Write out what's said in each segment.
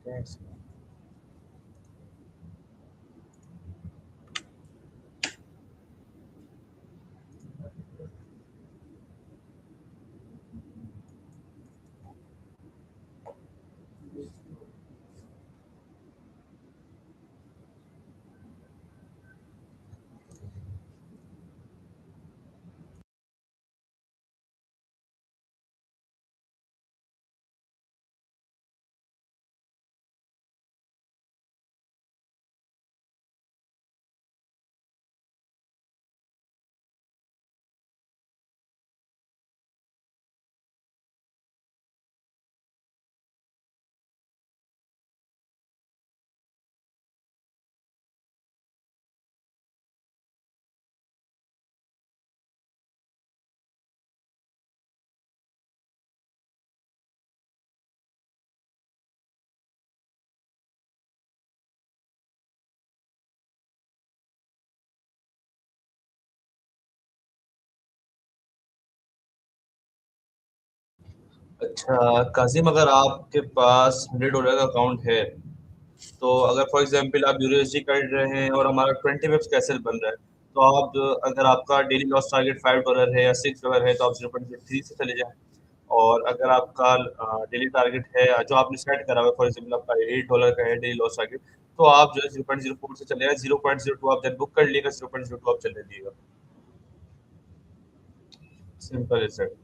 Yes. अच्छा काजिम, अगर आपके पास $100 का अकाउंट है, तो अगर फॉर एग्जांपल आप यूएसडी कर रहे हैं और हमारा 20 वेब्स कैसल बन रहा है, तो आप अगर आपका डेली लॉस टारगेट $5 है या $6 है, तो आप 0.3 से चले जाएं। और अगर आपका डेली टारगेट है जो आपने सेट करा हुआ है, फॉर एग्जाम्पल आपका $8 का है डेली लॉस टारगेट, तो आप जो है 0.04 से चले जाए, 0.02 आप जब बुक कर लिएगा, 0.02 आप चले दिएगा। Simple is it.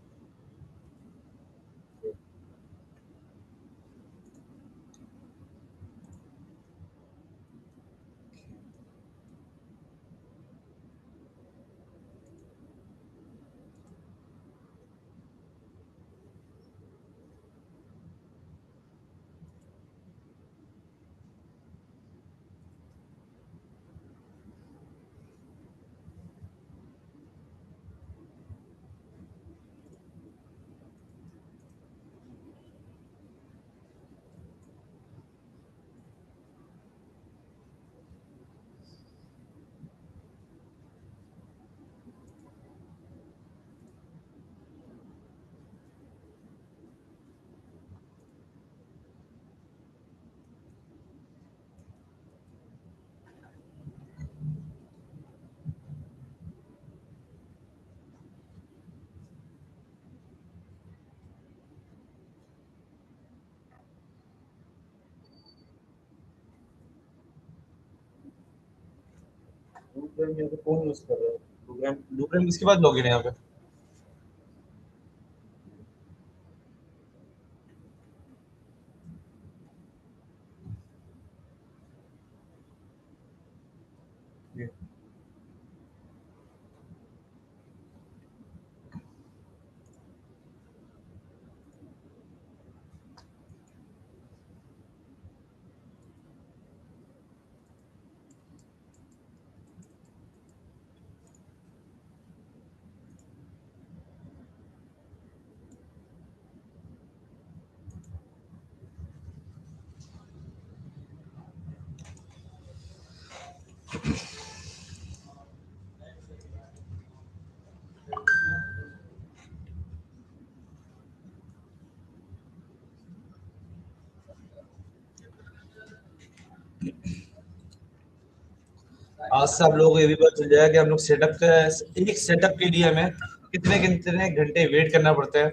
ब्लूप्रिंट यहाँ पे कौन यूज कर रहा है? ब्लूप्रिंट ब्लूप्रिंट किसके बाद लॉगिन है यहाँ पे? ये। आज से आप लोगों को ये भी पता चल जाएगा कि हम लोग सेटअप का एक सेटअप के लिए हमें कितने कितने घंटे वेट करना पड़ता है।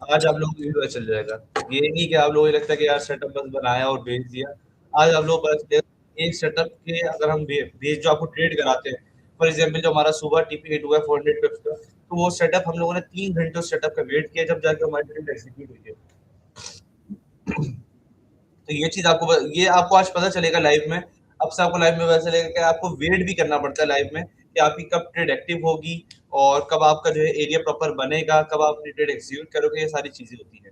आज आप लोगों को ये भी पता चल जाएगा। ये नहीं कि आप लोगों को लगता है कि यार सेटअप बस बनाया और भेज दिया। आज आप लोगों को पता चलेगा एक सेटअप के अगर हम भेज जो आपको ट्रेड कराते हैं, फॉर एग्जाम्पल जो हमारा सुबह टीपी हिट हुआ है 400 पिप्स का, तो वो सेटअप हम लोगों ने 3 घंटे उस सेटअप का वेट किया, जब जाके हमारी ट्रेड एग्जीक्यूट हुई है। तो ये चीज आपको ये आपको आज पता चलेगा लाइव में। अब से आपको लाइव में पता चलेगा कि आपको वेट भी करना पड़ता है लाइव में, कि आपकी कब ट्रेड एक्टिव होगी और कब आपका जो है एरिया प्रॉपर बनेगा, कब आप ट्रेड एग्जीक्यूट करोगे, ये सारी चीजें होती है।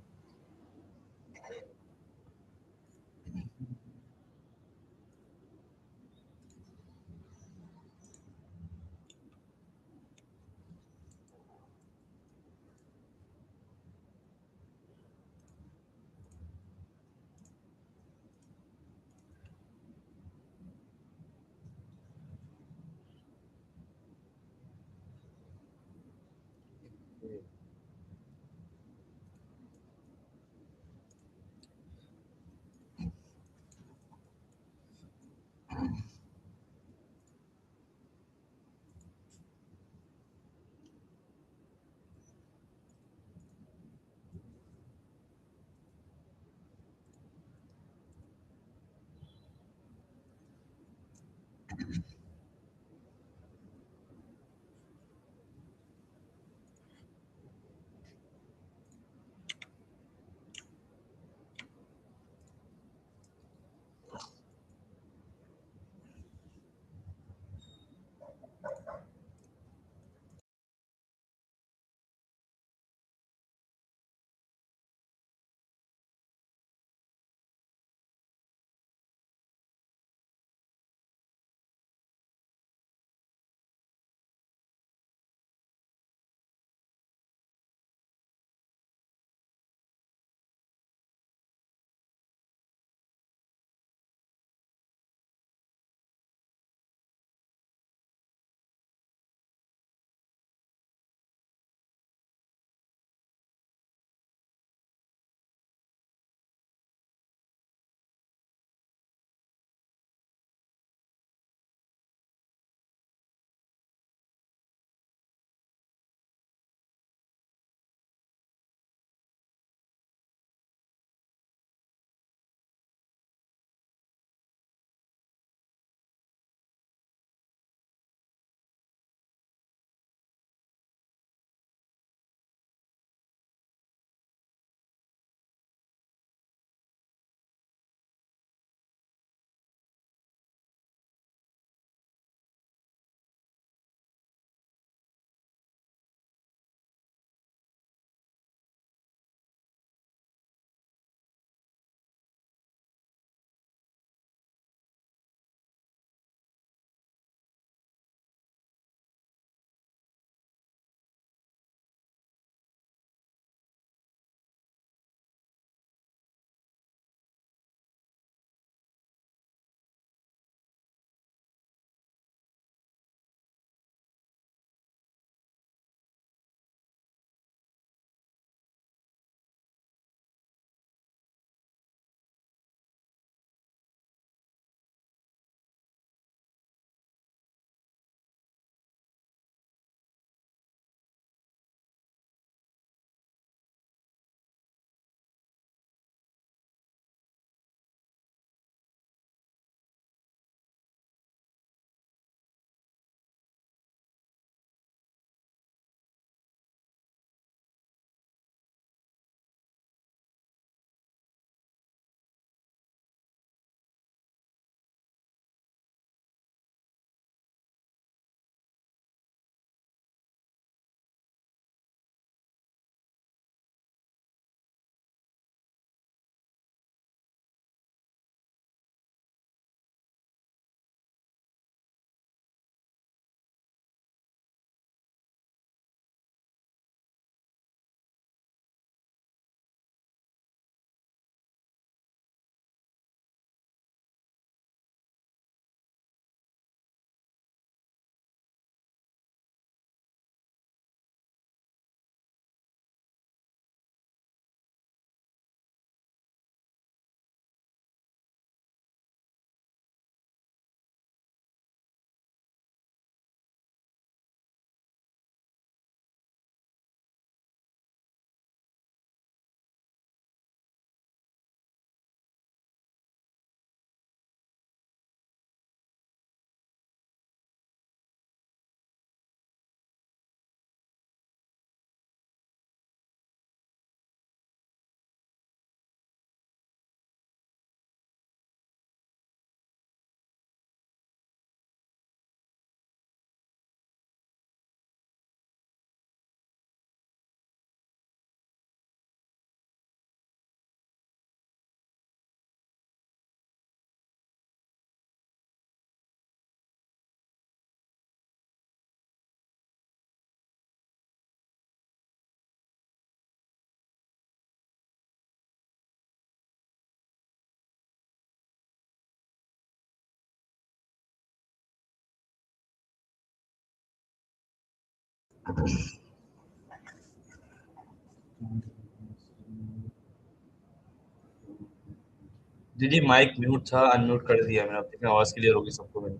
दीदी माइक म्यूट था, अनम्यूट कर दिया मैंने, अब देखना आवाज क्लियर होगी सबको मेरी।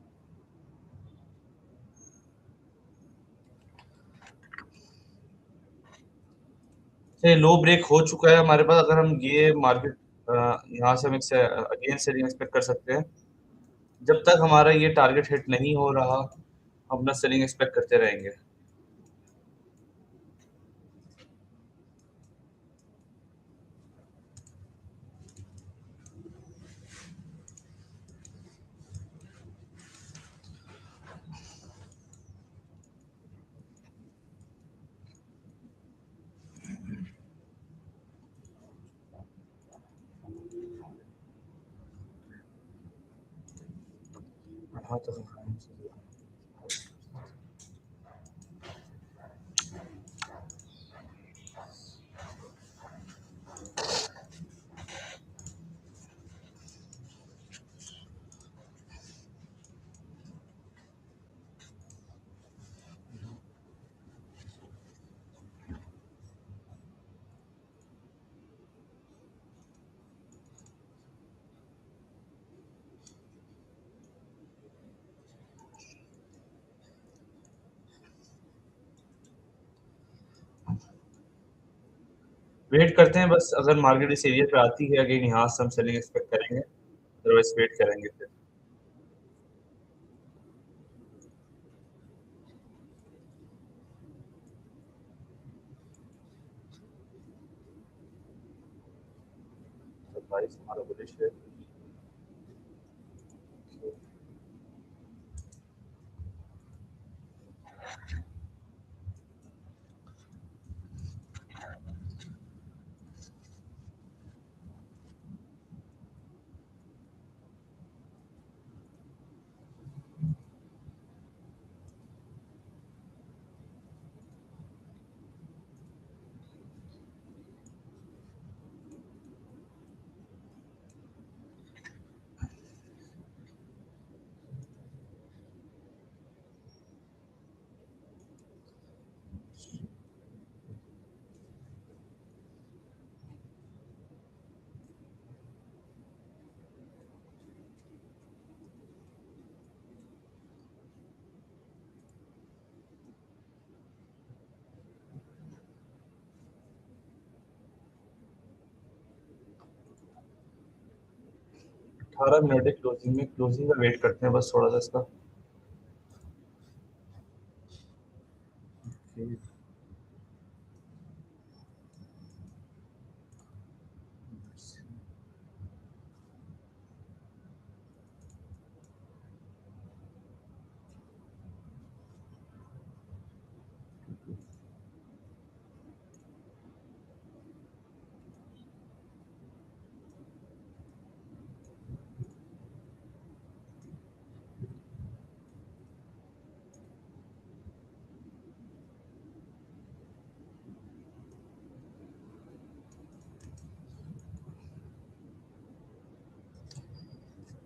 से लो ब्रेक हो चुका है हमारे पास, अगर हम ये मार्केट यहाँ से हम अगेन सेलिंग एक्सपेक्ट कर सकते हैं। जब तक हमारा ये टारगेट हिट नहीं हो रहा, हम अपना सेलिंग एक्सपेक्ट करते रहेंगे। हाँ तो वेट करते हैं बस, अगर मार्केट इस एरिया पे आती है अगेन यहाँ से हम सेलिंग एक्सपेक्ट करेंगे, अदरवाइज वेट करेंगे फिर। तो प्राइस हमारा बुलिश है। 18 मिनट है क्लोजिंग में, क्लोजिंग का वेट करते हैं बस थोड़ा सा इसका। Okay,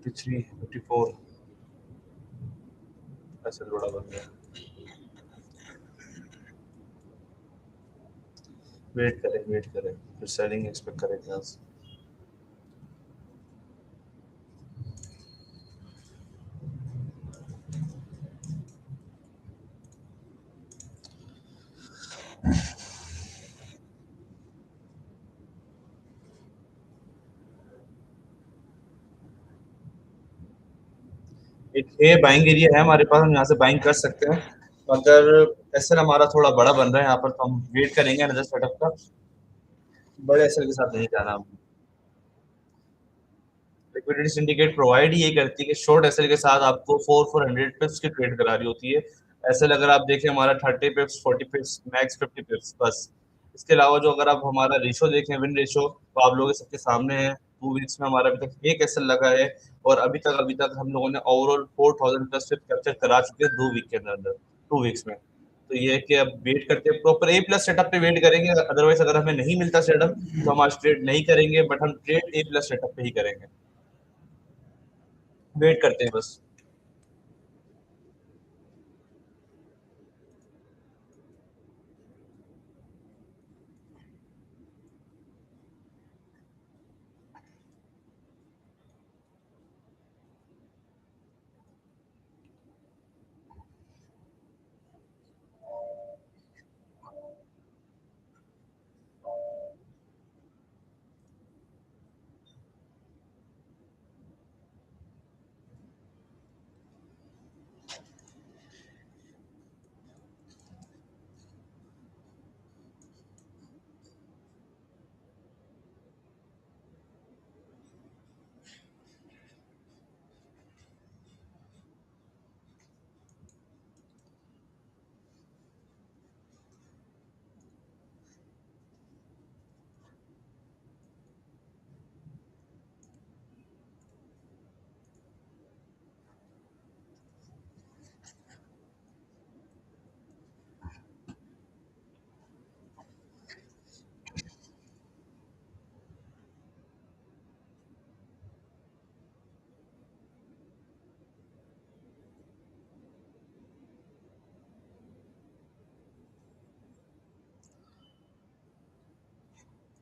53, 54, ऐसे बड़ा बन गया। वेट करें फिर सेलिंग एक्सपेक्ट करेंगे यहाँ से। एक है बाइंग एरिया है हमारे पास, हम यहाँ से बाइंग कर सकते हैं। अगर एसएल हमारा थोड़ा बड़ा बन रहा है यहाँ पर, तो हम वेट करेंगे अनदर सेटअप का। बड़े एसएल के साथ नहीं जाना हम। लिक्विडिटी सिंडिकेट प्रोवाइड ये करती है कि शॉर्ट एसएल के साथ आपको 400 पिप्स की ट्रेड करा रही होती है। एसएल अगर आप देखें हमारा 30 पिप्स, 40 पिप्स, मैक्स 50 पिप्स बस। इसके अलावा जो अगर आप हमारा रेशो देखें, विन रेशो, तो आप लोगों के सबके सामने है। 2 वीक्स में हमारा अभी तक एक एसएल लगा है, और अभी तक हम लोगों ने ओवरऑल 4000 प्लस कैप्चर करा चुके हैं 2 वीक के अंदर अंदर, 2 वीक्स में। तो ये है कि अब वेट करते हैं, प्रॉपर ए प्लस सेटअप पे वेट करेंगे, अदरवाइज अगर हमें नहीं मिलता सेटअप तो हम आज ट्रेड नहीं करेंगे, बट हम ट्रेड ए प्लस सेटअप पे ही करेंगे। वेट करते हैं बस।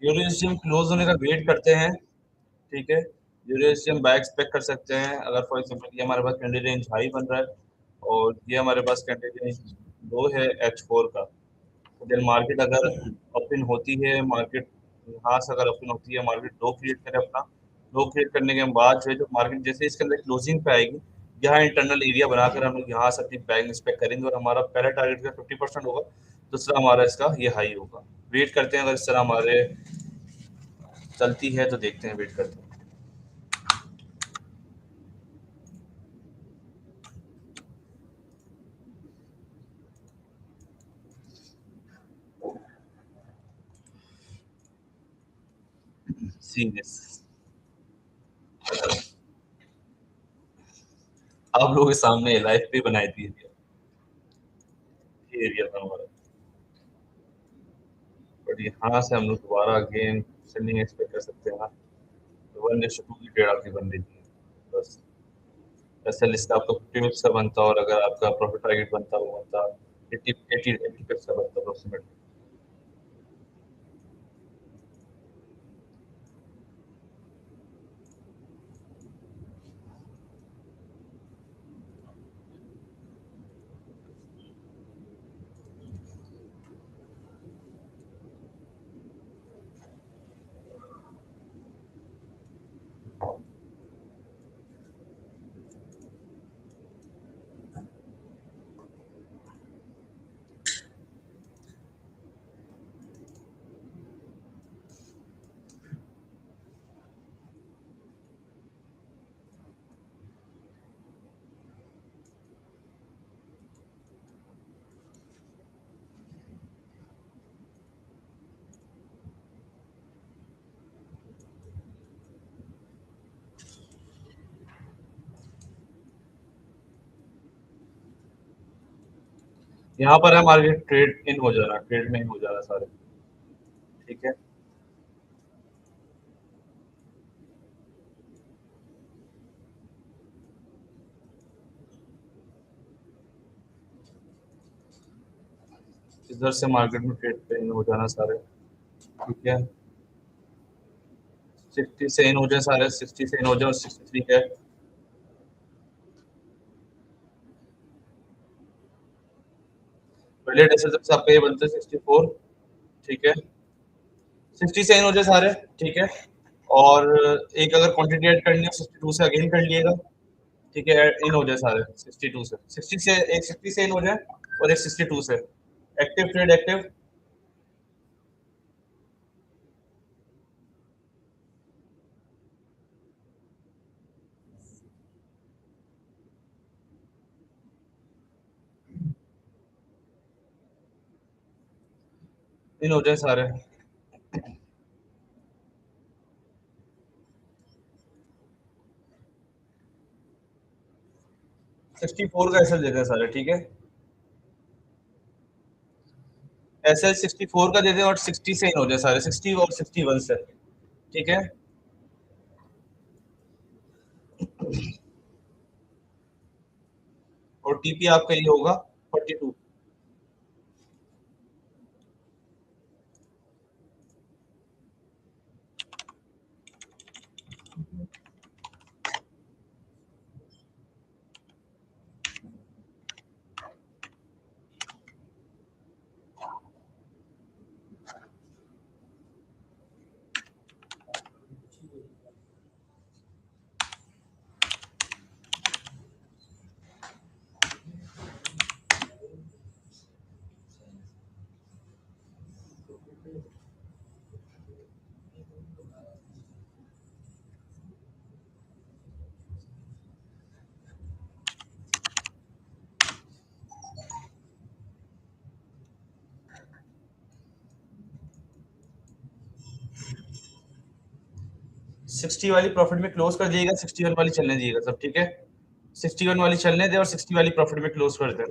यूरोएशियम क्लोज होने का वेट करते हैं, ठीक है। यूरेशियम बाय एक्सपेक्ट कर सकते हैं अगर फॉर एग्जांपल ये हमारे पास कैंडी रेंज हाई बन रहा है और ये हमारे पास कैंडी रेंज लो है H4 का। तो देन मार्केट अगर ओपन होती है, मार्केट यहाँ से अगर ओपन होती है, मार्केट लो क्रिएट करे अपना, लो क्रिएट करने के बाद जो है जो मार्केट जैसे इसके अंदर क्लोजिंग पे आएगी, यहाँ इंटरनल एरिया बनाकर हम लोग यहाँ से अपनी बाइंग एक्सपेक्ट करेंगे और हमारा पहला टारगेट का 50% होगा, दूसरा हमारा इसका ये हाई होगा। वेट करते हैं, अगर इस तरह हमारे चलती है तो देखते हैं, वेट करते हैं। सीरियस आप लोगों के सामने लाइफ पे बनाई थी ये एरिया था हमारा, बट यहाँ से हम लोग दोबारा अगेन सेलिंग एक्सपेक्ट कर सकते हैं ना। तो 1:2 की ट्रेड आपकी बन रही थी बस। ऐसा लिस्ट आपका 50 पिप्स का बनता और अगर आपका प्रॉफिट टारगेट बनता वो बनता 80 पिप्स का बनता अप्रोक्सीमेटली। यहाँ पर है मार्केट ट्रेड इन हो जा रहा है, ट्रेड में इन हो जा रहा है सारे, ठीक है। इधर से मार्केट में ट्रेड पे इन हो जाना सारे, ठीक है। 60 से इन हो जाए सारे, 60 से इन हो जाए और 63 है। पहले डेसिमल से आपका ये बनता है 64, ठीक है। 60 से इन हो जाए सारे, ठीक है। और एक अगर क्वांटिटी ऐड करनी है 62 से अगेन कर लिएगा, ठीक है। इन हो जाए सारे 62 से, 60 से एक 60 से इन हो जाए और एक 62 से एक्टिव ट्रेड एक्टिव इन हो जाए सारे। 64 का एसएल देते हैं सारे, ठीक है। एसएल 64 का देते हैं और 60 से इन हो जाए सारे, 60 और 61 से, ठीक है। और टीपी आपका ये होगा 42। सिक्सटी वाली प्रॉफिट में क्लोज कर दिएगा, 61 वाली चलने दिएगा सब, ठीक है। 61 वाली चलने दे और 60 वाली प्रॉफिट में क्लोज कर दे।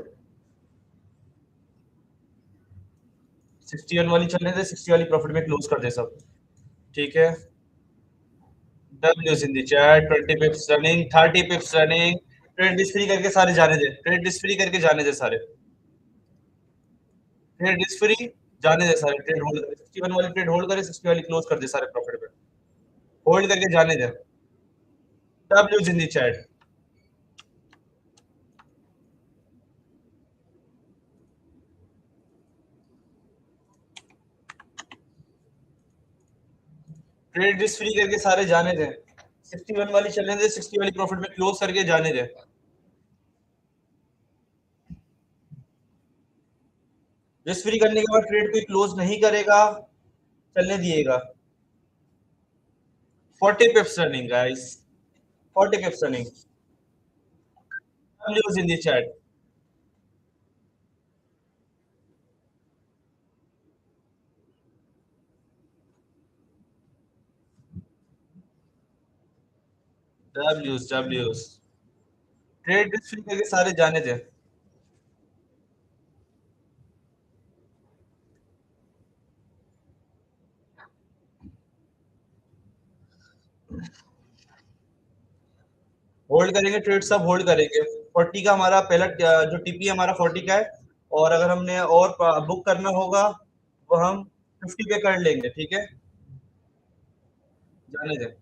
61 वाली चलने दे, 60 वाली प्रॉफिट में क्लोज कर दे सब, ठीक है। डब्ल्यूज in the chat, 20 pips running, 30 pips running. Trade this free करके सारे जाने दे, ट्रेड डिस फ्री करके जाने दे सारे, ट्रेड डिस फ्री जाने दे सारे ट्रेड होल्ड करे, 61 वाली ट्रेड होल्ड करे, 60 वाली क्लोज कर दे सारे प्रॉफिट पे, होल्ड करके जाने दे। W's in the chat. Trade risk free करके सारे जाने दे, 61 वाली चलने दे, 60 वाली प्रॉफिट में क्लोज करके जाने दे। रिस्क फ्री करने के बाद ट्रेड कोई क्लोज नहीं करेगा, चलने दिएगा। 40 pips running guys, 40 pips running। W's in the chat। W's trade risk free करके सारे जाने दे। होल्ड करेंगे, ट्रेड सब होल्ड करेंगे। 40 का हमारा पहला जो टीपी हमारा 40 का है, और अगर हमने और बुक करना होगा वो हम 50 पे कर लेंगे, ठीक है, जाने दे।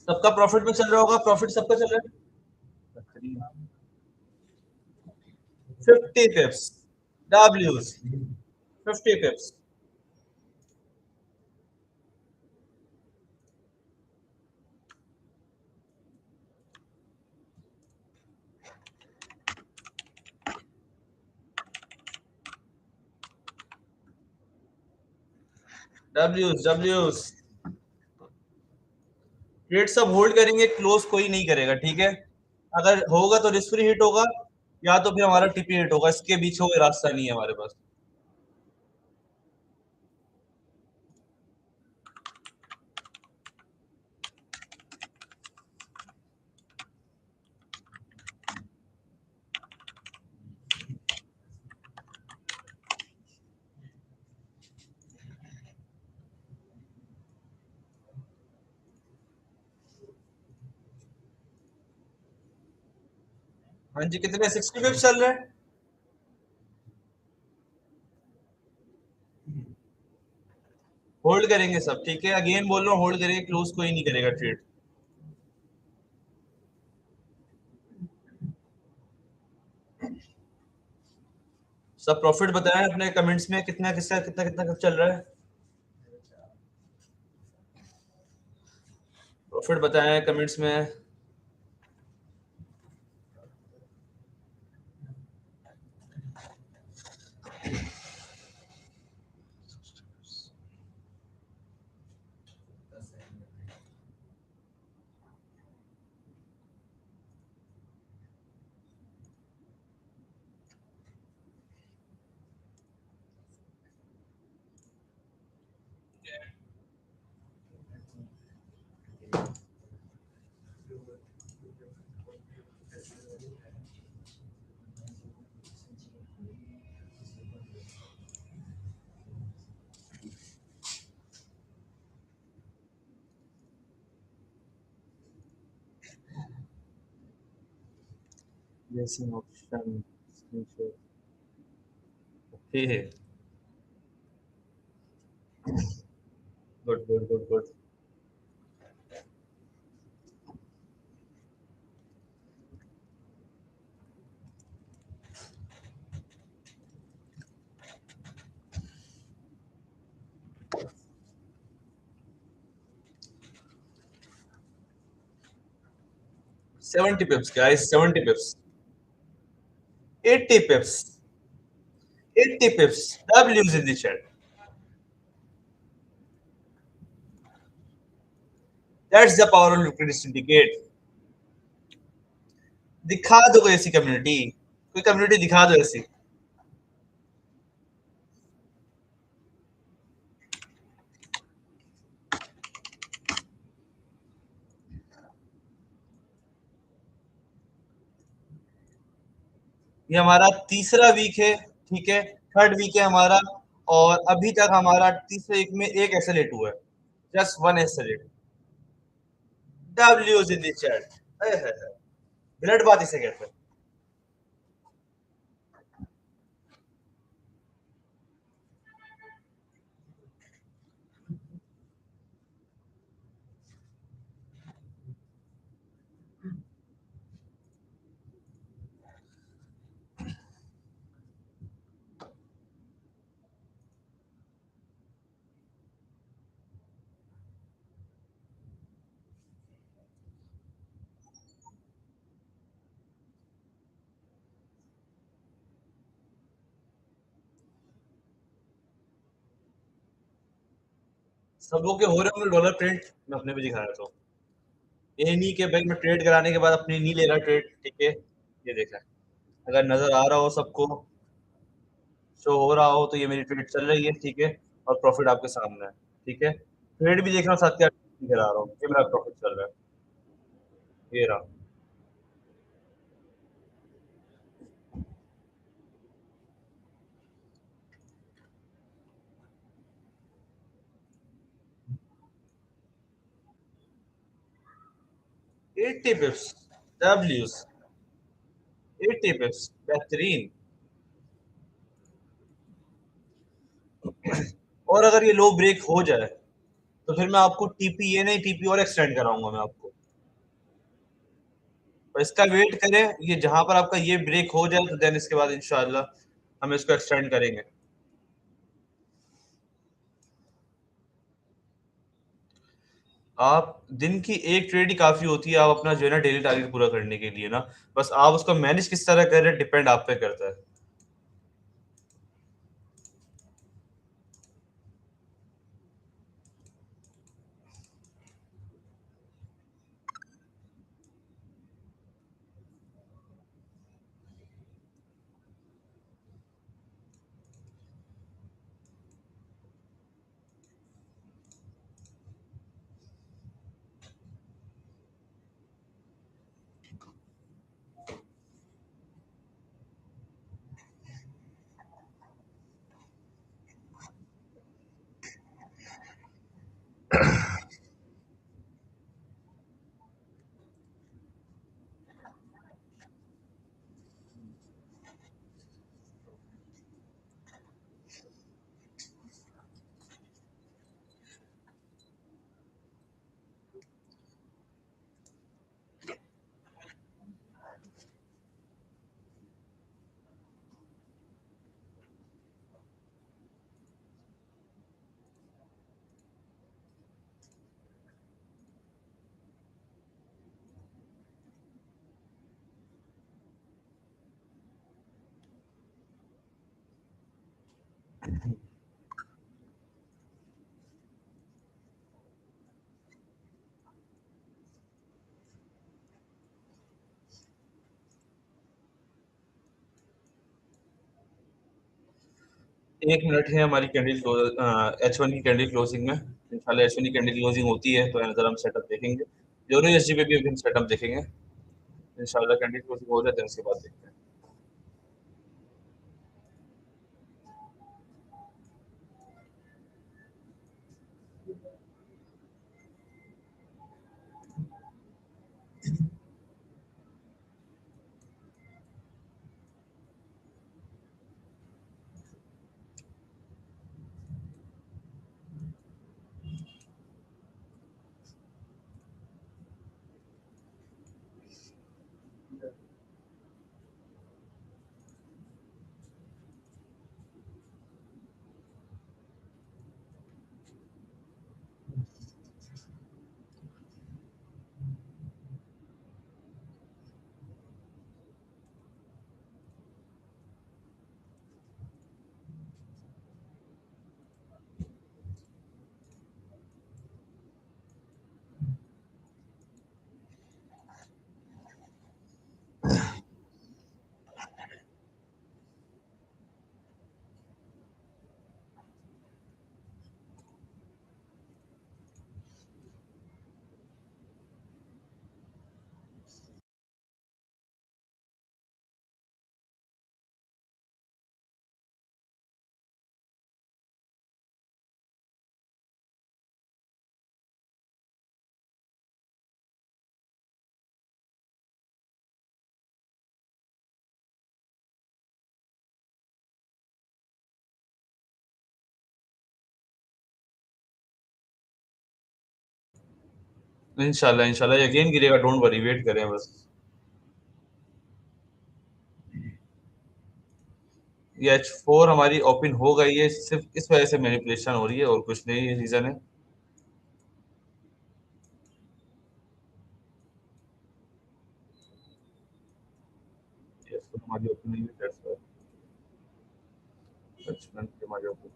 सबका प्रॉफिट में चल रहा होगा, प्रॉफिट सबका चल रहा है। 50 pips, W's 50 pips। W's trade सब होल्ड करेंगे, क्लोज कोई नहीं करेगा, ठीक है। अगर होगा तो रिस्क फ्री हिट होगा, या तो फिर हमारा टीपी हिट होगा, इसके बीच कोई रास्ता नहीं है हमारे पास। हाँ जी, कितने 60 पिप्स चल रहे हैं। होल्ड करेंगे सब, ठीक है, अगेन बोल रहा हूँ, होल्ड करेंगे, क्लोज कोई नहीं करेगा ट्रेड। सब प्रॉफिट बताएं अपने कमेंट्स में, कितना किसका कितना कितना चल रहा है, प्रॉफिट बताएं कमेंट्स में। जैसे option, okay, good good good good. 70 pips guys, 70 pips, 80 pips, 80 pips, W's in the chat। That's the power of liquidity syndicate. दिखा दो कोई ऐसी कम्युनिटी, कोई कम्युनिटी दिखा दो ऐसी। ये हमारा तीसरा वीक है, ठीक है, थर्ड वीक है हमारा। और अभी तक हमारा तीसरे वीक में एक एसएलेट हुआ है, जस्ट वन एसएलेट। डब्ल्यूज इन द चैट, ब्लड बात इसे कहते हैं। सब लोग के हो रहे होंगे डॉलर प्रिंट, मैं अपने भी दिखा रहा था। ये नहीं कि भाई मैं ट्रेड कराने के बाद अपनी नहीं ले रहा ट्रेड, ठीक है। ये देखा, अगर नजर आ रहा हो सबको, शो हो रहा हो, तो ये मेरी ट्रेड चल रही है, ठीक है। और प्रॉफिट आपके सामने है, ठीक है। ट्रेड भी देख रहा हूँ, साथ के दिखा रहा हूँ, ये मेरा प्रॉफिट चल रहा है, ये रहा। 80 पिप्स, डब्ल्यूज 80 पिप्स, बेहतरीन। और अगर ये लो ब्रेक हो जाए, तो फिर मैं आपको टीपी, ये नहीं टीपी और एक्सटेंड कराऊंगा मैं आपको। और इसका वेट करें, ये जहां पर आपका ये ब्रेक हो जाए, तो देन इसके बाद इंशाल्लाह हम इसको एक्सटेंड करेंगे। आप दिन की एक ट्रेड ही काफी होती है, आप अपना जो है ना डेली टारगेट पूरा करने के लिए ना। बस आप उसको मैनेज किस तरह कर रहे हैं, डिपेंड आप पे करता है। एक मिनट है हमारी कैंडल एच वन की कैंडल क्लोजिंग में। इंशाल्लाह एच वन की कैंडल क्लोजिंग होती है तो अगर हम सेटअप देखेंगे, यूरो एसजी पे भी हम सेटअप देखेंगे। इंशाल्लाह कैंडल क्लोजिंग हो जाए तो उसके बाद देखते हैं। इंशाल्लाह इंशाल्लाह यकीन गिरेगा, डोंट वरी, वेट करें बस। ये H4 हमारी ओपन हो गई है, सिर्फ इस वजह से मैनिपुलेशन हो रही है और कुछ नहीं, ये रीजन है। H4 हमारी ओपन नहीं है, दैट्स व्हाई। H1 हमारी ओपन।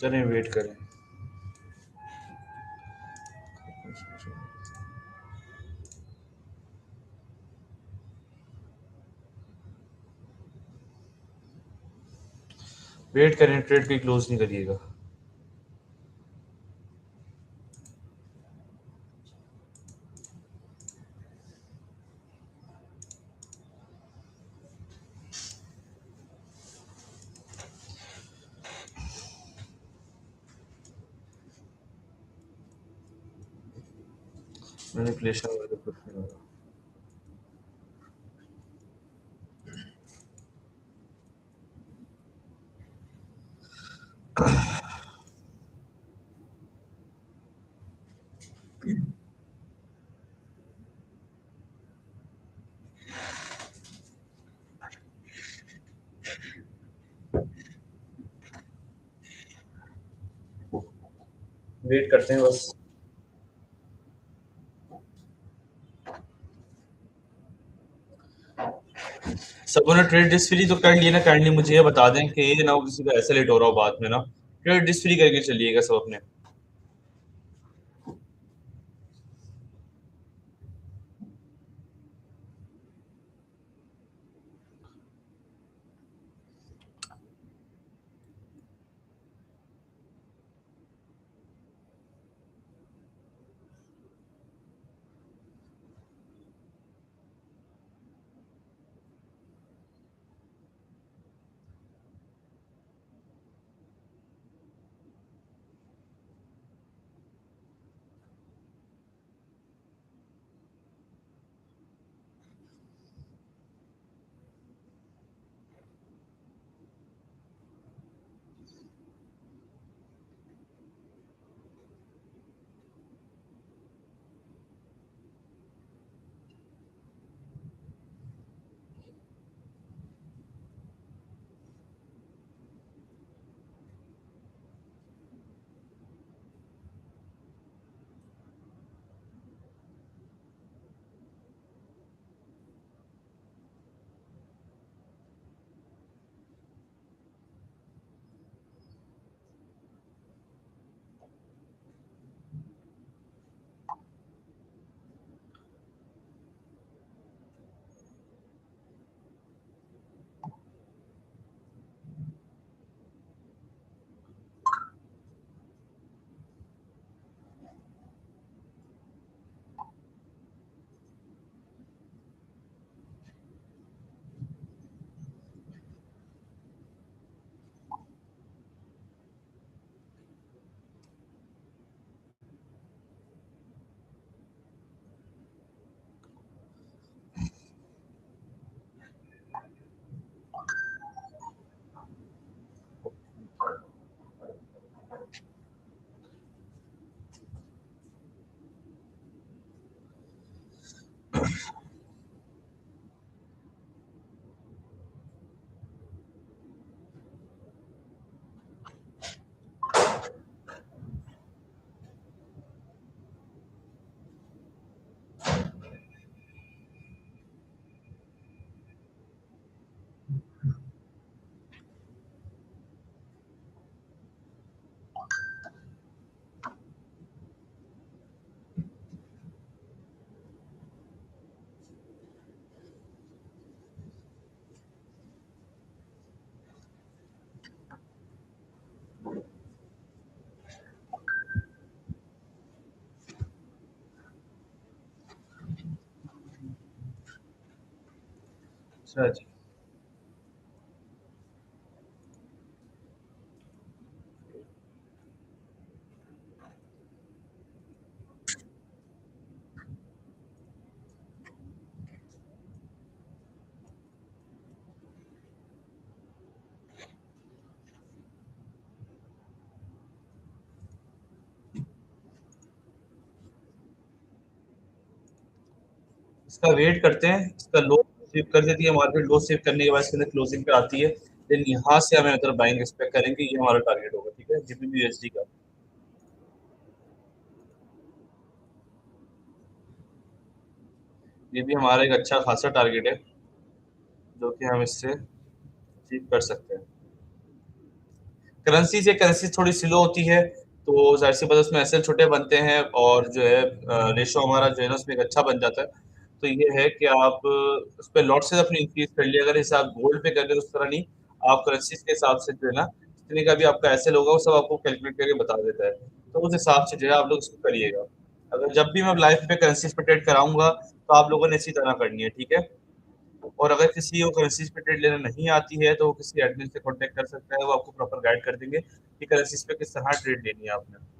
चलें वेट करें। वेट करें, ट्रेड भी क्लोज नहीं करिएगा। मैनिपुलेशन वगैरह कुछ नहीं हो रहा। वेट करते हैं बस। सबों ने ट्रेड डिस्फ्री तो कर लिया ना, काइंडली मुझे ये बता दें कि ये ना हो किसी का ऐसे लेट हो रहा हो बाद में ना। ट्रेड डिस्फ्री करके चलिएगा सब अपने। अच्छा जी। इसका वेट करते हैं, इसका लो सेव कर देती है मार्केट, लो सेव करने के बाद इसके अंदर क्लोजिंग पे आती है, देन यहाँ से हमें अगर बाइंग एक्सपेक्ट करेंगे, ये हमारा टारगेट होगा, ठीक है, जीबीपी यूएसडी का। ये भी हमारा एक अच्छा खासा टारगेट है, जो कि हम इससे अचीव कर सकते हैं। करेंसी से करेंसी थोड़ी स्लो होती है, तो जाहिर सी बात है उसमें एसएल छोटे बनते हैं, और जो है रेशो हमारा जो है ना उसमें एक अच्छा बन जाता है। तो ये है कि आप उस पे लॉट से अपनी इंक्रीज कर लिए, अगर हिसाब गोल्ड पे कर रहे हो उस तरह नहीं, आप करेंसीज के हिसाब से जो है ना जितने का भी आपका एसएल होगा वो सब आपको कैलकुलेट करके बता देता है, तो उस हिसाब से जो है आप लोग इसको करिएगा। अगर जब भी मैं लाइफ पे करेंसीज पे ट्रेड कराऊंगा तो आप लोगों ने इसी तरह करनी है, ठीक है। और अगर किसी को करेंसीज पे ट्रेड लेना नहीं आती है तो वो किसी एडमिन से कांटेक्ट कर सकता है, वो आपको प्रॉपर गाइड कर देंगे कि करेंसीज पे किस तरह ट्रेड लेनी है आपने।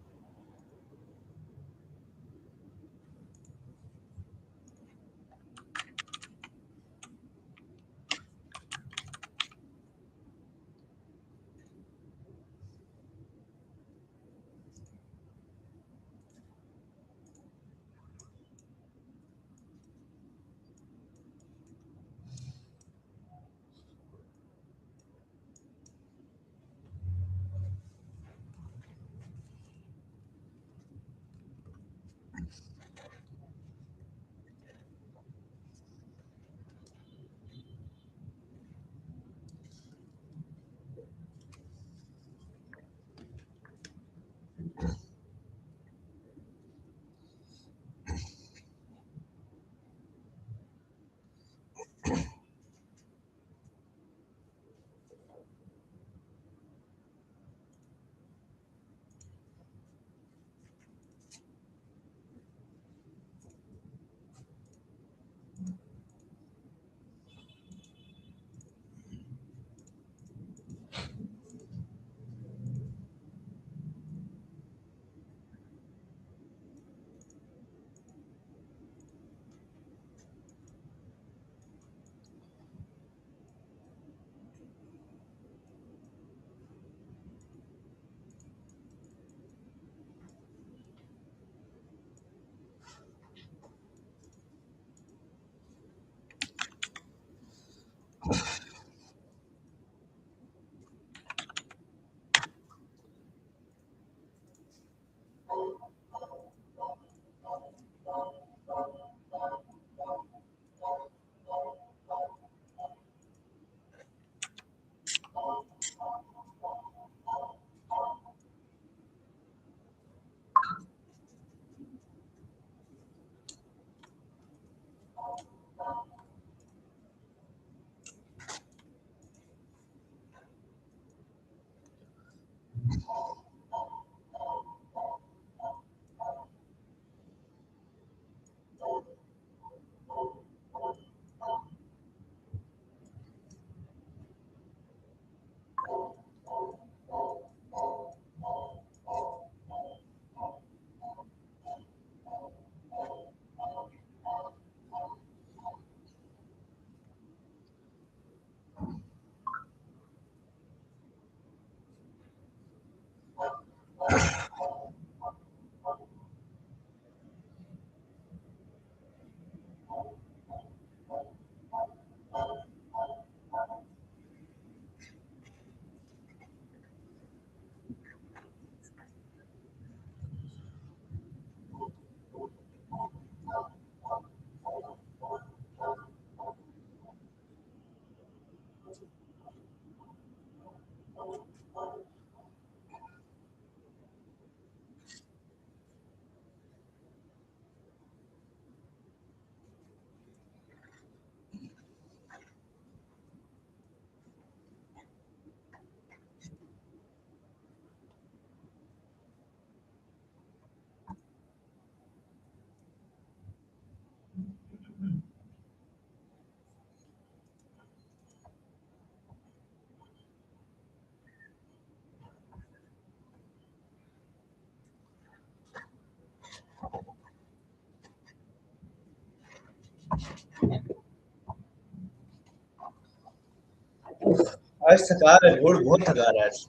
आज थका रहा है, मूड बहुत थका रहा है आज।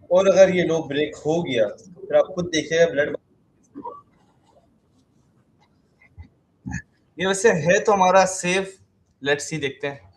और अगर ये लो ब्रेक हो गया फिर आप खुद देखिएगा ब्लड। ये वैसे है तो हमारा सेफ। लेट्स सी, देखते हैं।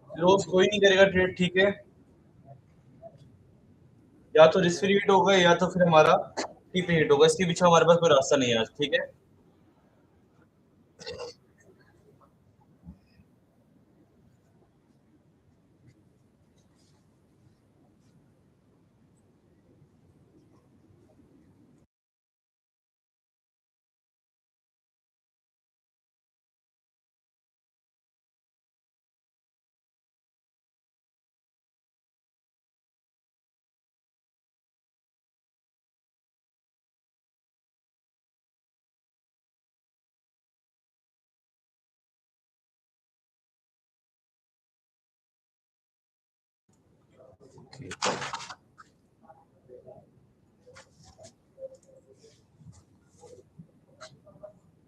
लॉस कोई नहीं करेगा ट्रेड, ठीक है। या तो रिस्क फ्री हिट होगा या तो फिर हमारा टी पे हिट होगा। इसके पीछे हमारे पास कोई रास्ता नहीं है आज, ठीक है।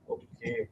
ओके।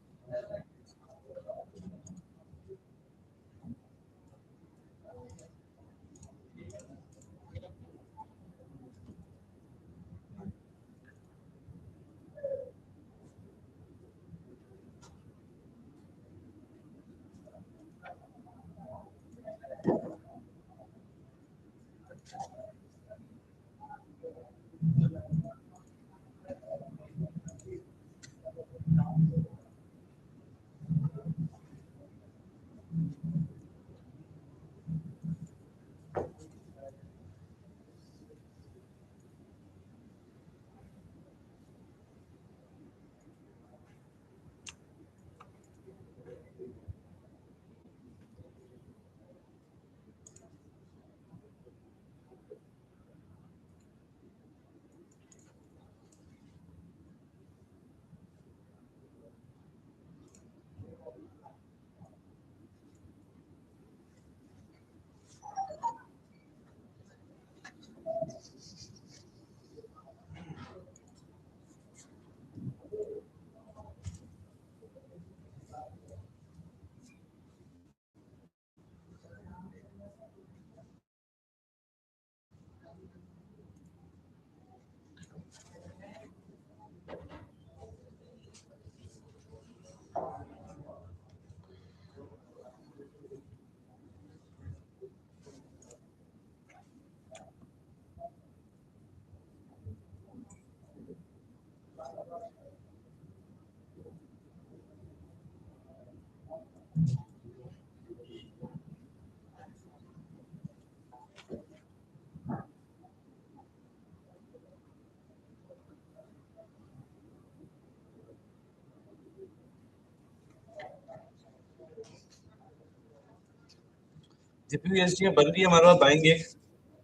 जीपीयूएसडी बन रही है हमारे पास बाइंग एक,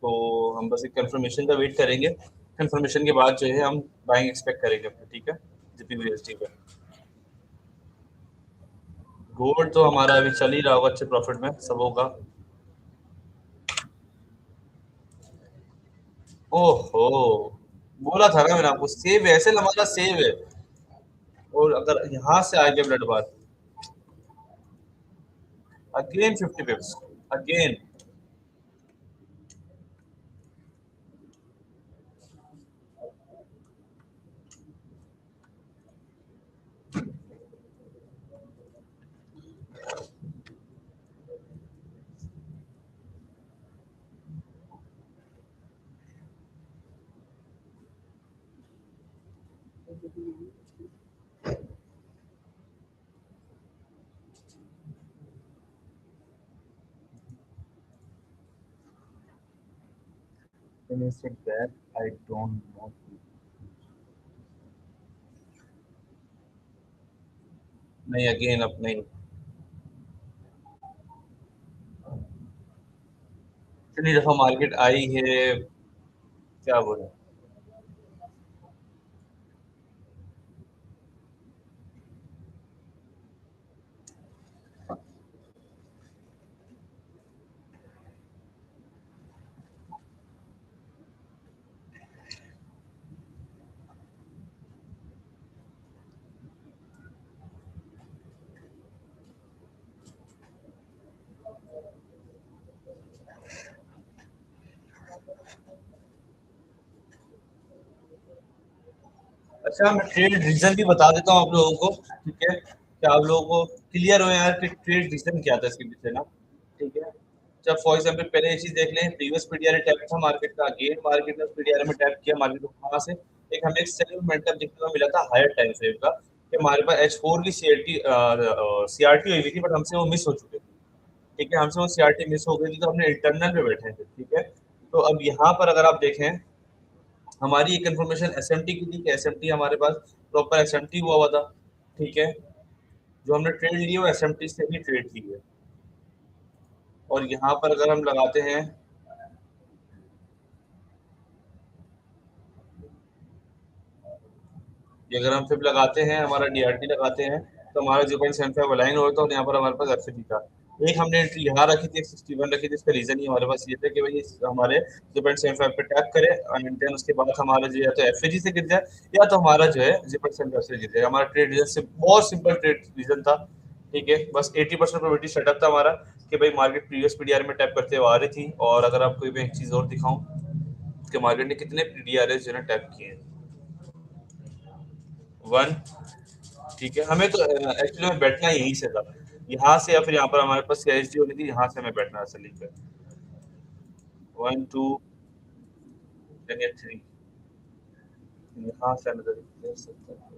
तो हम बस एक कंफर्मेशन का वेट करेंगे। कंफर्मेशन के बाद जो है हम बाइंग एक्सपेक्ट करेंगे अपने, ठीक है, जीपीयूएसडी पे। गोल्ड तो हमारा अभी चल ही रहा होगा अच्छे प्रॉफिट में, सब होगा। ओहो, बोला था ना मैंने आपको, सेव है, ऐसे हमारा सेव है। और अगर यहाँ से आगे ब्लड बात, again 50 पिप्स, again. When you said that, I don't know. नहीं, अगेन अब नहीं। इतनी दफा मार्केट आई है, क्या बोले। अच्छा, मैं ट्रेड रीजन भी बता देता हूँ आप लोगों को, ठीक है, कि आप लोगों को क्लियर हो यार कि ट्रेड रीजन क्या था इसके पीछे ना, ठीक है। जब फॉर एग्जांपल पहले ये चीज देख लें, प्रीवियस पीडीआर टैप था मार्केट का, अगेन मार्केट ने पीडीआर में टैप किया मार्केट को, कहां से, एक हमें एक सेल मोमेंटम देखने को मिला था हायर टाइम फ्रेम का, कि हमारे पास H4 की सीआरटी सीआरटी हुई थी, बट हमसे वो मिस हो चुकी थी, ठीक है, हमसे वो सीआरटी मिस हो गई थी, तो हमने इंटरनल पे बैठे थे, ठीक है। तो अब यहाँ पर अगर आप देखें, हमारी एक इन्फॉर्मेशन एसएमटी की थी कि एसएमटी हमारे पास प्रॉपर एसएमटी हुआ हुआ था, ठीक है, जो हमने ट्रेड ली है वो एसएमटी से ही ट्रेड की है। और यहाँ पर अगर हम लगाते हैं, ये अगर हम फिर लगाते हैं, हमारा डीआरटी लगाते हैं, तो हमारा 0.75 अलाइन होता है, और यहाँ पर हमारे पास एफएजी था। एक हमने एंट्री यहाँ रखी थी, 61 रखी थी, इसका रीजन ही हमारे पास ये था कि भाई हमारे 0.75 पे टैप करे, एंड देन उसके बाद हमारा जो है तो एफएजी से गिर जाए, या तो हमारा जो है 0.75 से गिर जाए। हमारा ट्रेड रीजन से बहुत सिंपल ट्रेड रीजन था, ठीक है, बस 80% प्रोबेबिलिटी सेटअप था हमारा, कि भाई मार्केट प्रीवियस पीडीआर में टैप करते हुए आ रही थी। और अगर आपको मैं एक चीज और दिखाऊं कि मार्केट ने कितने पीडीआर जो है टैप किए हैं, 1, ठीक है, हमें तो एक्चुअली में बैठना यहीं से था, यहाँ से, या फिर यहाँ पर हमारे पास सीएसडी होनी थी, यहाँ से हमें बैठना था लेकर, 1 2 देन ये 3, यहाँ से हमें देख सकते हैं।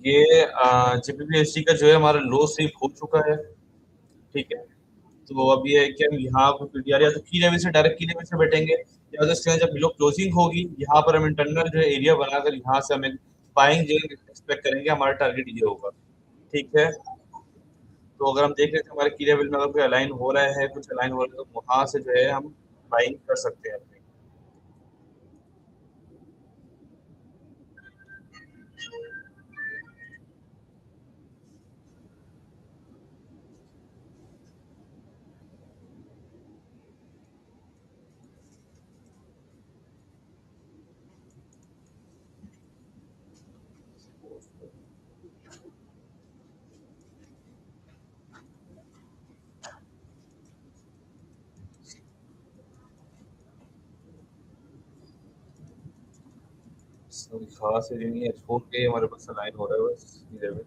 ये जेपीपीएससी का जो है हमारा लो स्लीप हो चुका है। ठीक है। तो अब ये है कि हम यहाँ पे पीटीआर या तो की लेवल से डायरेक्ट की लेवल से बैठेंगे, या तो इसके जब बिलो क्लोजिंग होगी यहाँ पर हम इंटरनल जो है एरिया बनाकर यहाँ से हमें बाइंग जो एक्सपेक्ट करेंगे, हमारा टारगेट ये होगा। ठीक है। तो अगर हम देख रहे थे हमारे की लेवल में अगर कोई अलाइन हो रहा है, कुछ अलाइन हो रहा है, तो वहां से जो है हम बाइंग कर सकते हैं अपनी। खास एरिया नहीं है, छोड़ के हमारे पास अलाइन हो रहा है बस की level.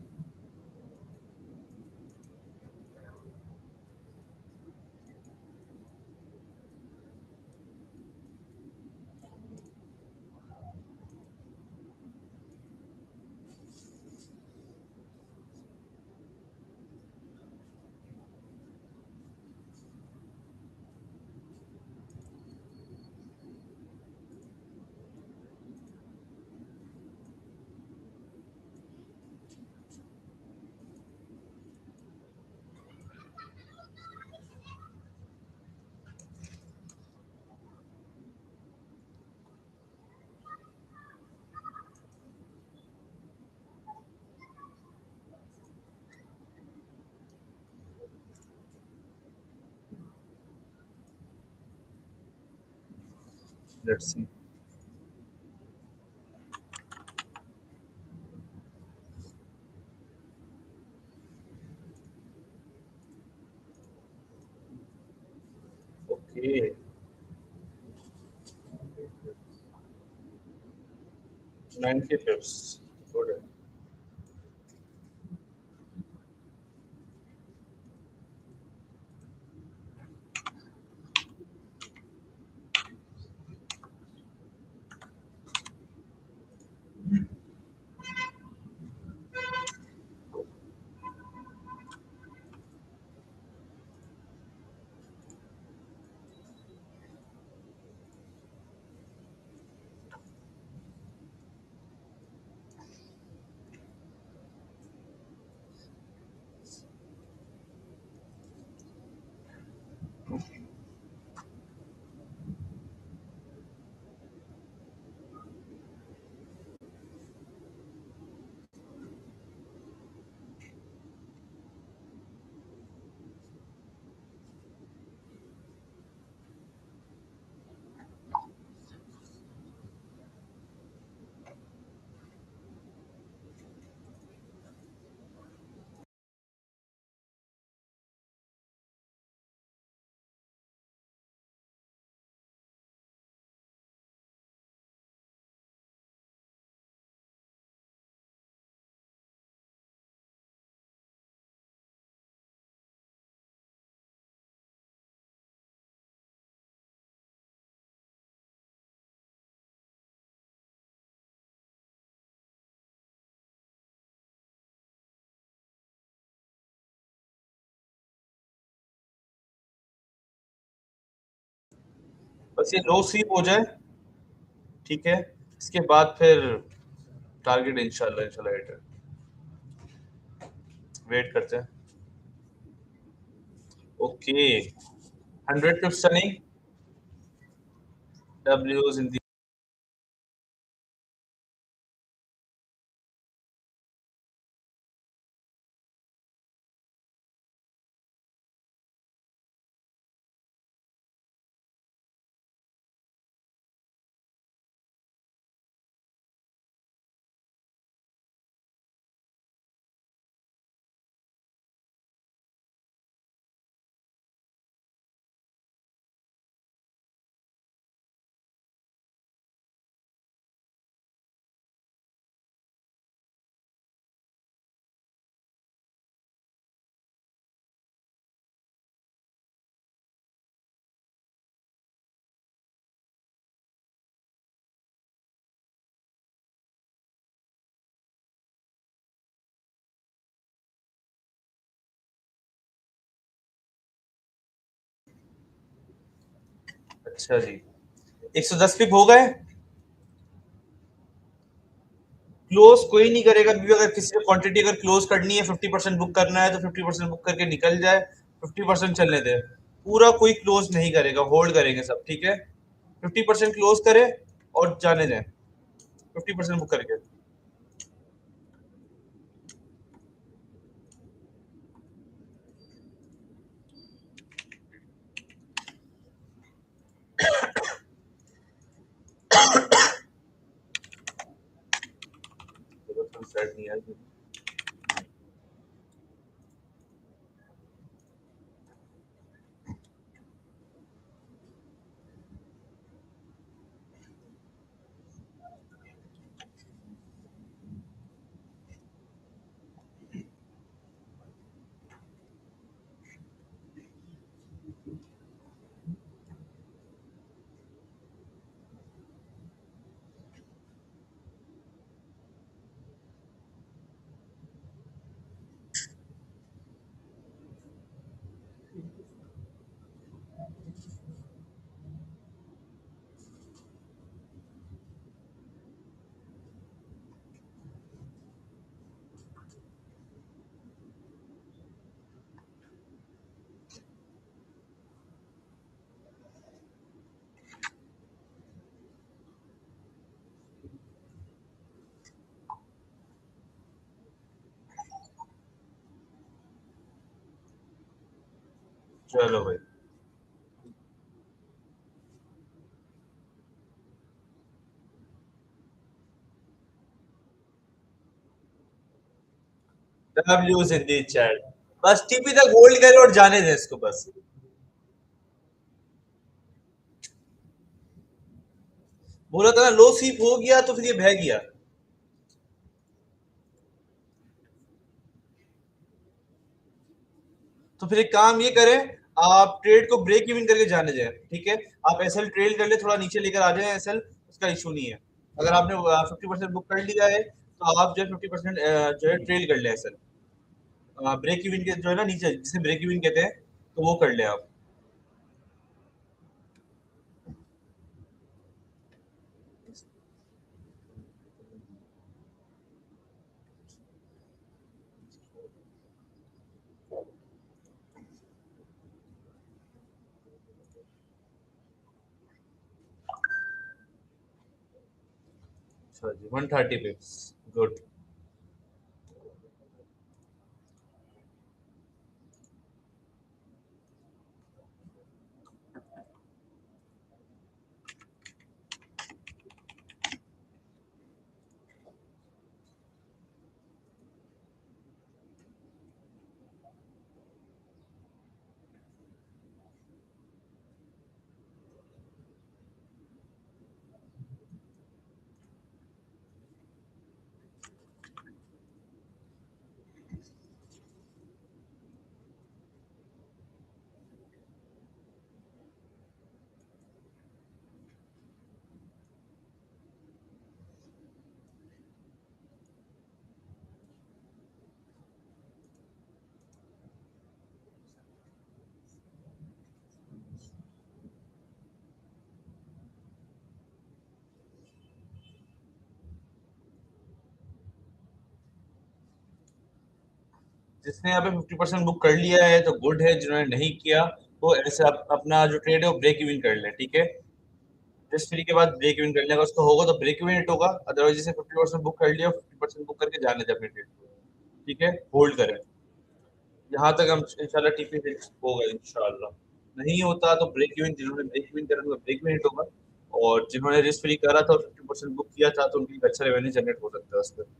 Let's see. Okay. 90 पिप्स। Good है। बस ये लो स्लीप हो जाए। ठीक है। इसके बाद फिर टारगेट इंशाल्लाह इंशाल्लाह हिट है। वेट करते हैं। ओके। 100 पिप्स चलें। डब्ल्यूज इन अच्छा जी, 110 पिप हो गए। क्लोज कोई नहीं करेगा, क्योंकि अगर किसी को क्वांटिटी अगर क्लोज करनी है, 50% बुक करना है तो 50% बुक करके निकल जाए, 50% चलने दे। पूरा कोई क्लोज नहीं करेगा, होल्ड करेंगे सब, ठीक है। 50% क्लोज करे और जाने दें, 50% बुक करके। सेट नहीं है। चलो भाई, डब्ल्यू सिंधी चैट। बस टीपी तक होल्ड करे और जाने दें इसको बस। बोला था ना, लो सीप हो गया तो फिर ये बह गया। तो फिर एक काम ये करें, आप ट्रेड को ब्रेक इवन करके जाने जाए, ठीक है। आप एसएल ट्रेल कर ले, थोड़ा नीचे लेकर आ जाए एसएल, उसका इशू नहीं है। अगर आपने 50% बुक कर लिया है तो आप जो है 50% जो है ट्रेल कर ले एसएल। ब्रेक इवन के जो है ना नीचे, जिसे ब्रेक इवन कहते हैं, तो वो कर ले आप। अच्छा जी, 130 पिप्स। गुड। जिसने यहाँ पे 50% बुक कर लिया है तो गुड है, जिन्होंने नहीं किया वो ऐसे अपना जो ट्रेड है वो ब्रेक इवन कर ले, ठीक है। जस्ट फ्री के बाद ब्रेक इवन करने का उसको होगा तो ब्रेक इवन हिट होगा, अदरवाइज जैसे 50% बुक कर लिया, 50% बुक करके जाने दे अपने ट्रेड को, ठीक है, होल्ड करें। यहाँ तक हम इंशाल्लाह टीपी हिट होगा इंशाल्लाह। नहीं होता तो ब्रेक इवन, जिन्होंने ब्रेक इवन करा उनका ब्रेक इवन हिट होगा, और जिन्होंने रिस्क फ्री करा था और 50% बुक किया था तो उनकी एक अच्छा रेवेन्यू जनरेट हो सकता है उस पर।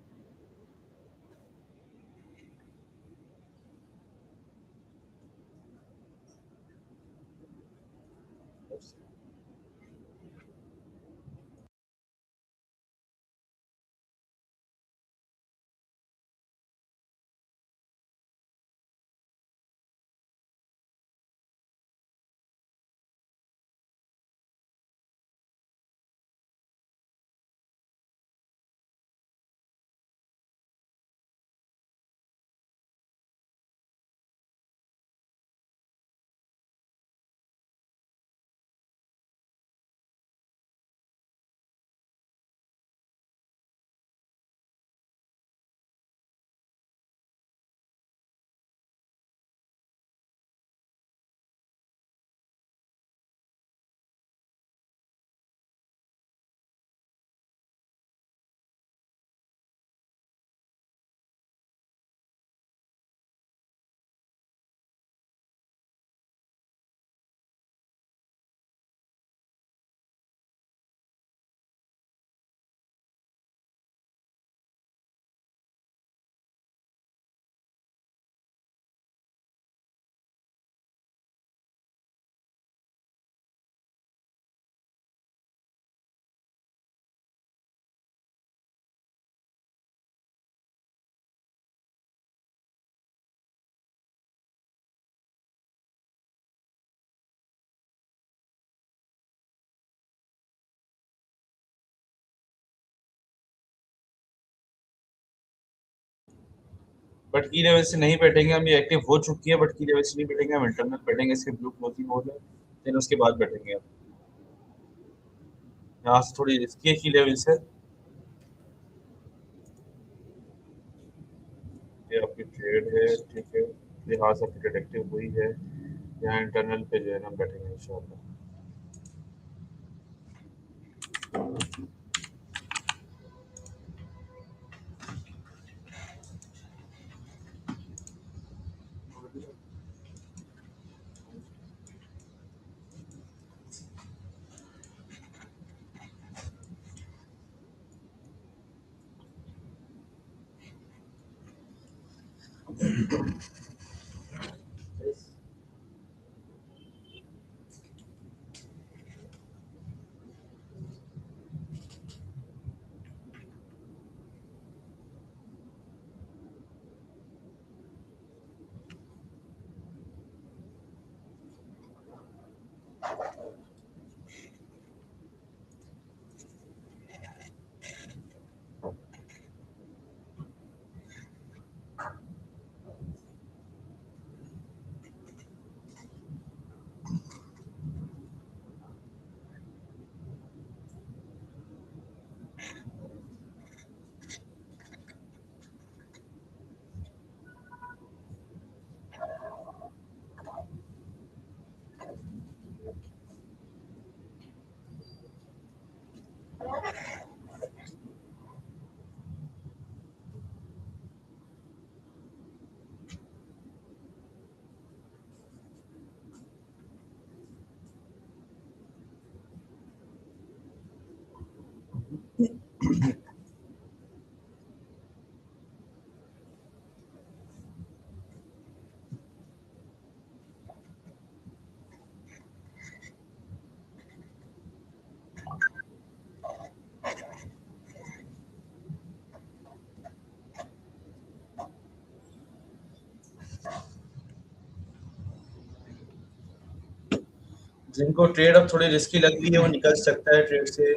बट की लेवल से नहीं बैठेंगे हम, ये एक्टिव हो चुकी है, बट की लेवल से नहीं बैठेंगे हम, इंटरनल बैठेंगे, इसके ब्लू क्लोजिंग मोड है, देन उसके बाद बैठेंगे हम। यहाँ से थोड़ी रिस्की है की लेवल से। ये आपकी ट्रेड है, ठीक है, यहाँ से आपकी डिटेक्टिव हुई है, यहाँ इंटरनल पे जो है ना बैठेंगे इंशाल्लाह। जिनको ट्रेड अब थोड़ी रिस्की लग रही है वो निकल सकता है ट्रेड से।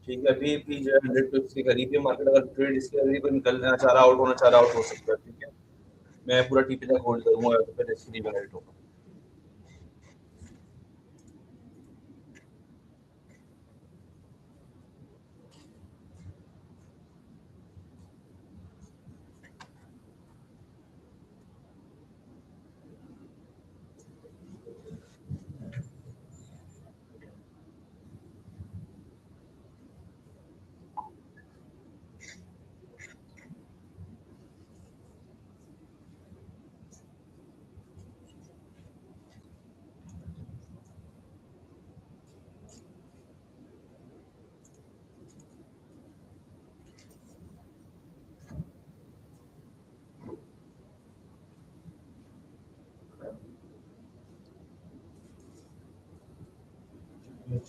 ठीक है, अभी भी जो है 100 पिप्स के करीब है मार्केट, अगर ट्रेड इसके करीब कोई निकलना चाह रहा, आउट होना चाह रहा, आउट हो सकता है। ठीक है, मैं पूरा टीपी तक होल्ड करूंगा, तो फिर रिस्की नहीं बना होगा।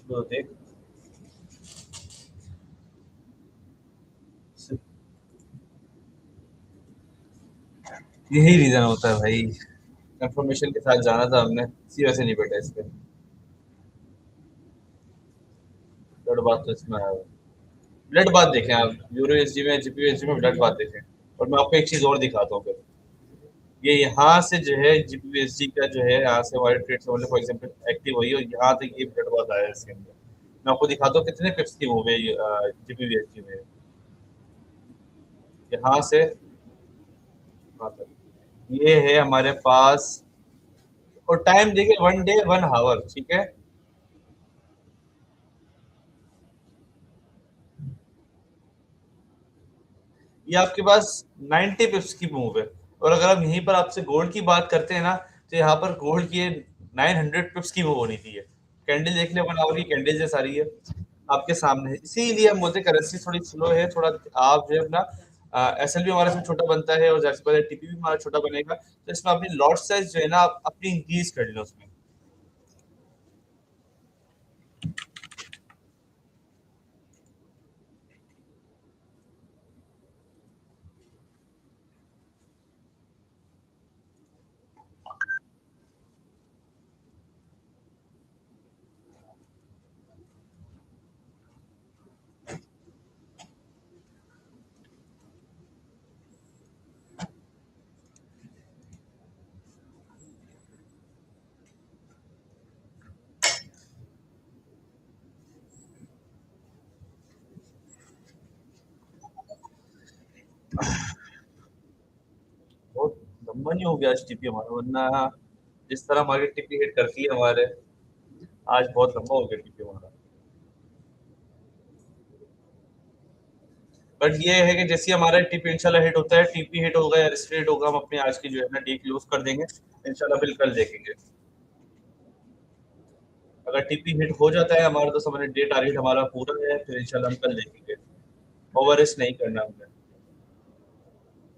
तो देख, यही रीजन होता है भाई, कंफर्मेशन के साथ जाना था हमने, इसी वजह से नहीं बैठा इस पे। ब्लड बात तो इसमें आया हुआ। ब्लड बात देखें आप, यूरो एसडी में, जीपी एसडी में ब्लड बात देखें। और मैं आपको एक चीज और दिखाता हूँ फिर, ये यहाँ से जो है जीपीएससी का जो है, यहाँ से वाइट ट्रेड से फॉर एग्जांपल एक्टिव हुई और यहाँ तक ये ब्लड बात आया है इसके अंदर। मैं आपको दिखाता हूँ कितने पिप्स की मूव है जीपीएससी में, यहाँ से यहाँ तक, ये है हमारे पास। और टाइम देखिए, 1 डे 1 आवर, ठीक है। ये आपके पास 90 पिप्स की मूव है। और अगर हम यहीं पर आपसे गोल्ड की बात करते हैं ना, तो यहाँ पर गोल्ड की 900 पिप्स की मूव होनी चाहिए। कैंडल देख ले, 1 आवर की कैंडल जैसा आ रही है आपके सामने, इसीलिए हम बोलते हैं करेंसी थोड़ी स्लो है थोड़ा। आप जो है अपना एस एल भी हमारा इसमें छोटा बनता है, और जैसे पहले टीपी भी हमारा छोटा बनेगा, तो इसमें अपनी लॉट साइज जो है ना आप अपनी इंक्रीज कर लेना उसमें। बहुत लंबा नहीं हो गया आज टीपी हमारा, वरना जिस तरह हमारी टीपी हिट करती है हमारे, आज बहुत लंबा हो गया टीपी हमारा। बट ये है कि जैसे ही हमारा टीपी इंशाल्लाह हिट होता है, टीपी हिट होगा या रिस्ट हिट होगा, हम अपने आज की जो है ना डे क्लोज कर देंगे इंशाल्लाह, बिल कल देखेंगे। अगर टीपी हिट हो जाता है हमारा, तो समझ डे टारगेट हमारा पूरा है, फिर इंशाल्लाह हम कल देखेंगे। ओवर रिस्क नहीं करना हमें।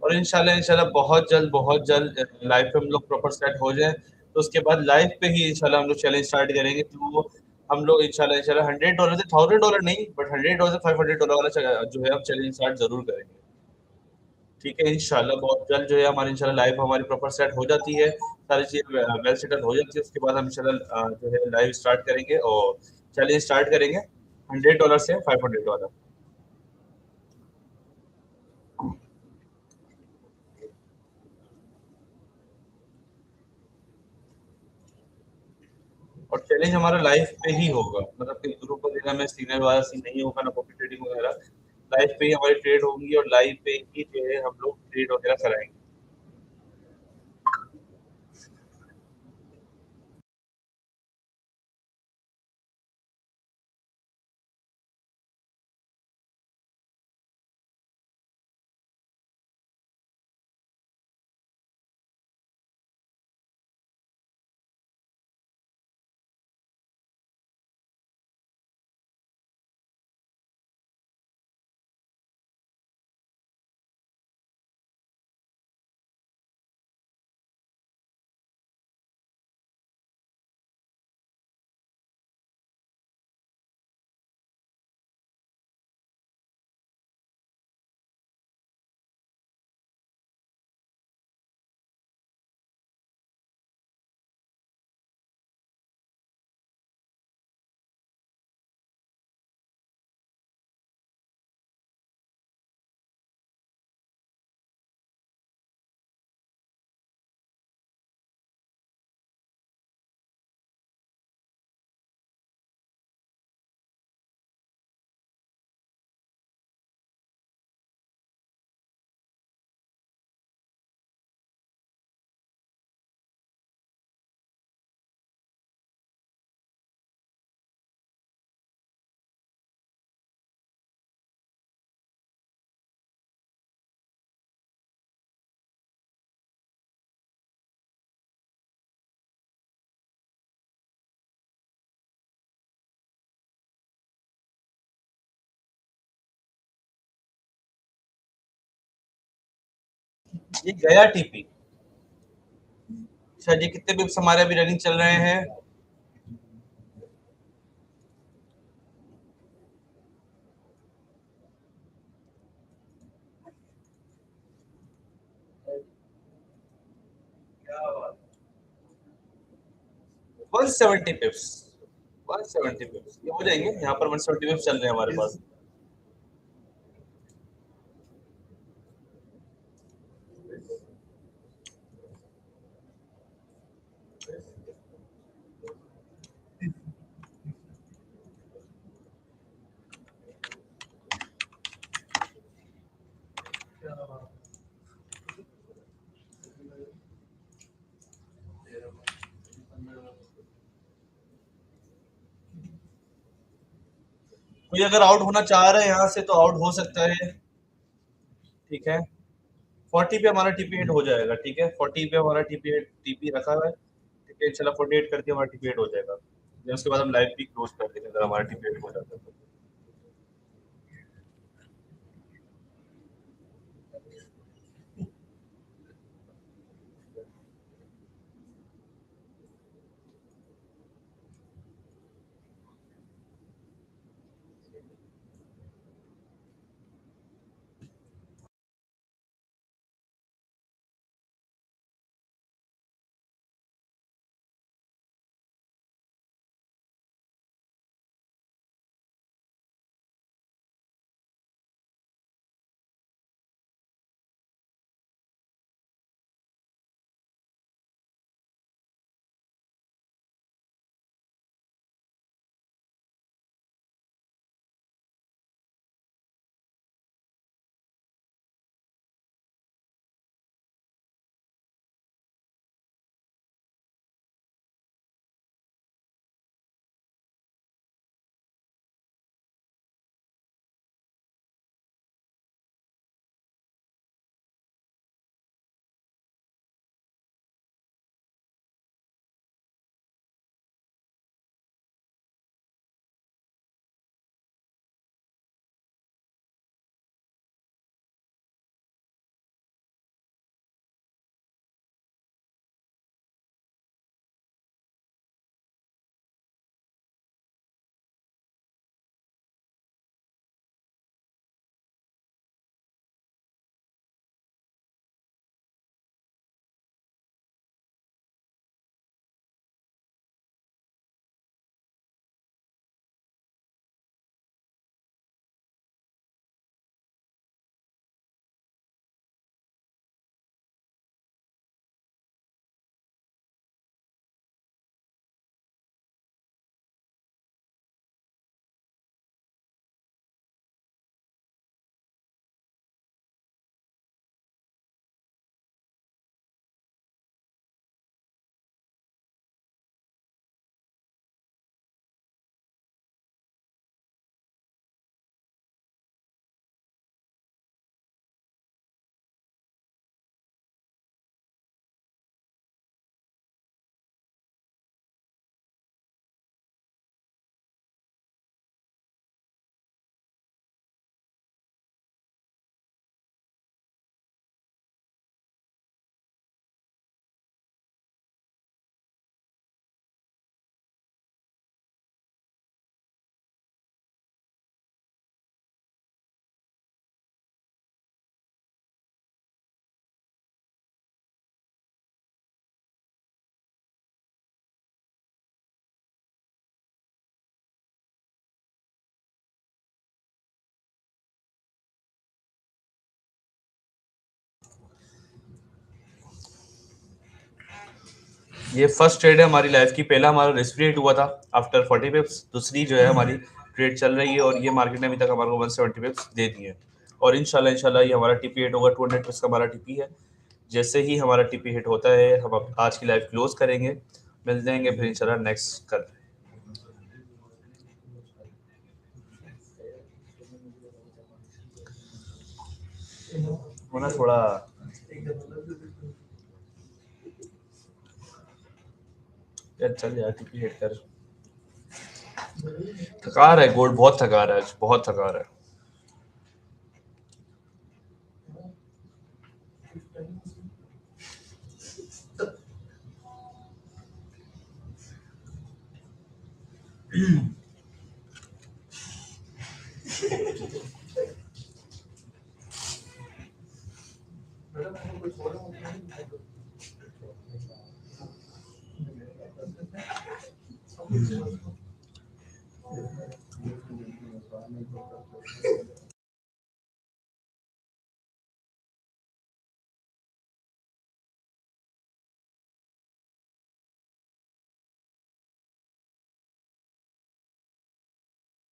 और इंशाल्लाह इंशाल्लाह बहुत जल्द लाइफ पे हम लोग प्रॉपर सेट हो जाए, तो उसके बाद लाइफ पे ही इंशाल्लाह हम लोग चैलेंज स्टार्ट करेंगे। तो हम लोग इंशाल्लाह इंशाल्लाह $100 से $1000 नहीं, बट $100 से $500 वाला जो है हम चैलेंज स्टार्ट जरूर करेंगे। ठीक है, इंशाल्लाह बहुत जल्द जो है हमारी इंशाल्लाह लाइफ हमारी प्रॉपर सेट हो जाती है, सारी चीज़ वेल सेटल हो जाती है, उसके बाद हम इंशाल्लाह जो है लाइव स्टार्ट करेंगे और चैलेंज स्टार्ट करेंगे $100 से $500 वाला। और चैलेंज हमारा लाइफ पे ही होगा, मतलब कि ग्रुप वगैरह में सीनियर वाला सीन नहीं होगा, ना कॉपी ट्रेडिंग वगैरह। लाइफ पे ही हमारी ट्रेड होंगी और लाइफ पे ही जो है हम लोग ट्रेड वगैरह कराएंगे। ये गया टीपी। अच्छा जी, कितने बिप्स हमारे अभी रनिंग चल रहे हैं? 170 पिप्स। 170 पिप्स ये हो जाएंगे, यहाँ पर 170 पिप्स चल रहे हैं हमारे पास। कोई अगर आउट होना चाह रहा है यहाँ से तो आउट हो सकता है। ठीक है, 40 पे हमारा टीपी हिट हो जाएगा। ठीक है, 40 पे हमारा टीपी रखा हुआ है। ठीक है, चला 48 करके हमारा टीपी हिट हो जाएगा। then उसके बाद हम लाइव भी क्लोज कर देंगे अगर हमारा टीपी हिट हो जाता है तो। ये फर्स्ट ट्रेड है हमारी लाइफ की। पहला हमारा रिस्क फ्री हुआ था आफ्टर 40 पिप्स। दूसरी जो है हमारी ट्रेड चल रही है और ये मार्केट ने अभी तक हमारे को 170 पिप्स दे दिए हैं। और इंशाल्लाह ये हमारा टीपी हिट होगा। 200 पिप्स का हमारा टीपी है। जैसे ही हमारा टीपी हिट होता है हम आज की लाइव क्लोज करेंगे। मिल जाएंगे फिर इंशाल्लाह नेक्स्ट कल। होना थोड़ा यार चल यार टीपी हिट कर। थका रहा है गोल्ड, बहुत थका रहा है आज, बहुत थका रहा है।